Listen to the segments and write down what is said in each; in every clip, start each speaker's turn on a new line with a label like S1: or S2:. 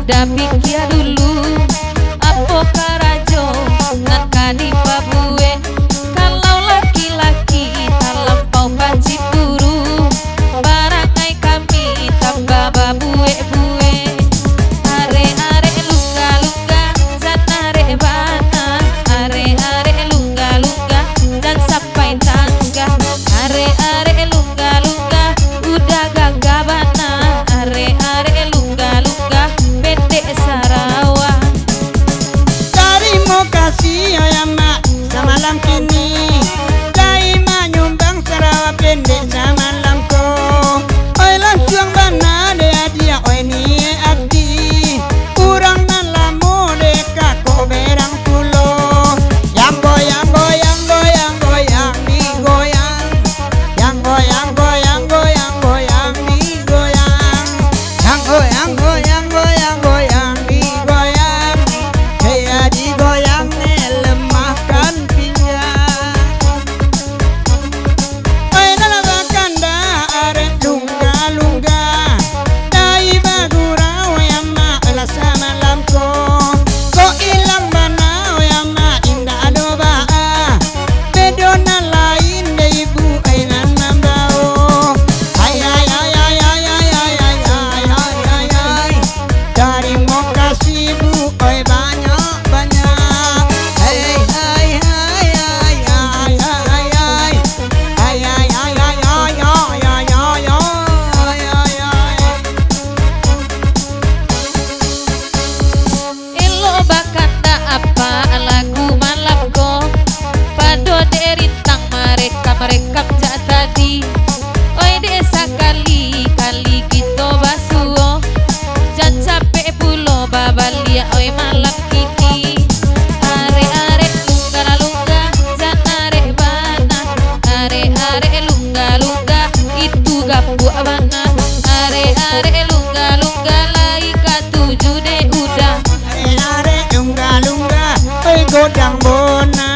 S1: udah pikir dulu apa karajo ngakani babue. Kalau laki-laki terlampau panci buru, barangai kami tambah babue-bue. Are-are lunga-lunga zat are bana, are-are lunga-lunga dan sampai tangga. Are-are lunga-lunga udah gagah bana, are-are lunga-lunga pendek Sarawak.
S2: Terima kasih ya mak semalam kini Dai menyumbang Sarawak pendek semalam ko. Oi langsung bana dia oi ni abdi kurang nan lamu deka ko berang pulo. Yang goyang goyang goyang goyang di goyang, yang goyang goyang goyang goyang di goyang, yang goyang goyang goyang goyang di goyang. Heya di goyang lemahkan pinggang. Oi nalagakan da are lungga-lungga dai bagurau ya ma ela samalam ko. Ko ilang bana ya ma indah adoba bedona lain dai ibu ainan mambao. Ay ay ay ay ay ay ay ay ay ay ay. Terima kasih bu oi banyak banyak. Hey hey hey hey hey hey hey hey hey hey
S1: Elo bakata apa lagu malapko pado derintang mereka jak tadi. Oi desa kali-kali gitu basuo jan capek pulo babalia oi malam kini. Are-are lungga-lungga jan are bana, are-are lungga-lungga itu gapu abana. Are-are lungga-lungga lai katuju de udah.
S2: are lungga-lungga oi godang bona.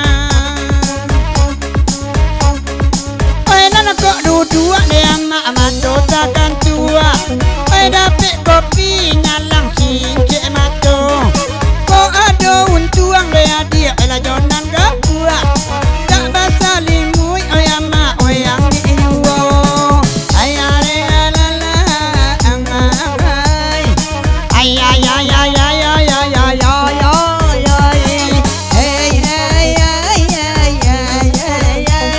S2: Oi nana kok dua deh ama mato takkan tua. Oi dapet kopi nyalang cincin mato. Kok ada untuang deh dia ela jonan gapua. Tak basa limui oi ama oi yang diiwo. Ay are alala ama ay. Ay ay ay ay ay ay ay ay ay ay. Hey hey hey hey hey hey hey.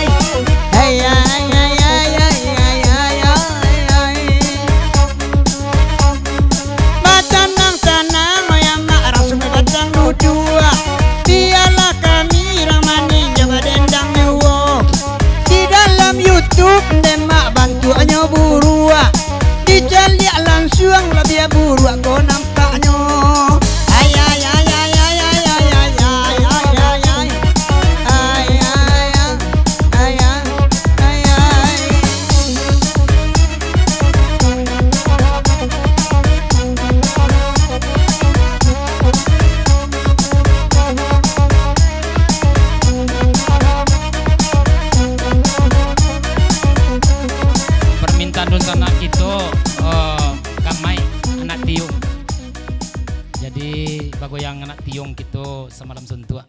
S2: Hey hey hey hey hey hey hey. Batanang sanang ya mak rasum batang dua. Biarlah kami ramani jaga dendang nyewo. Di dalam YouTube demak bantuannya burua. Dicaliak langsung lebih burua kau nampaknya. Ay ay ay ay ay ay ay ay ay ay ay ay. Ay ay ay ay ay.
S3: Permintaan dun sana gitu kamai anak tiung. Jadi bagoyang anak tiung gitu semalam sentua.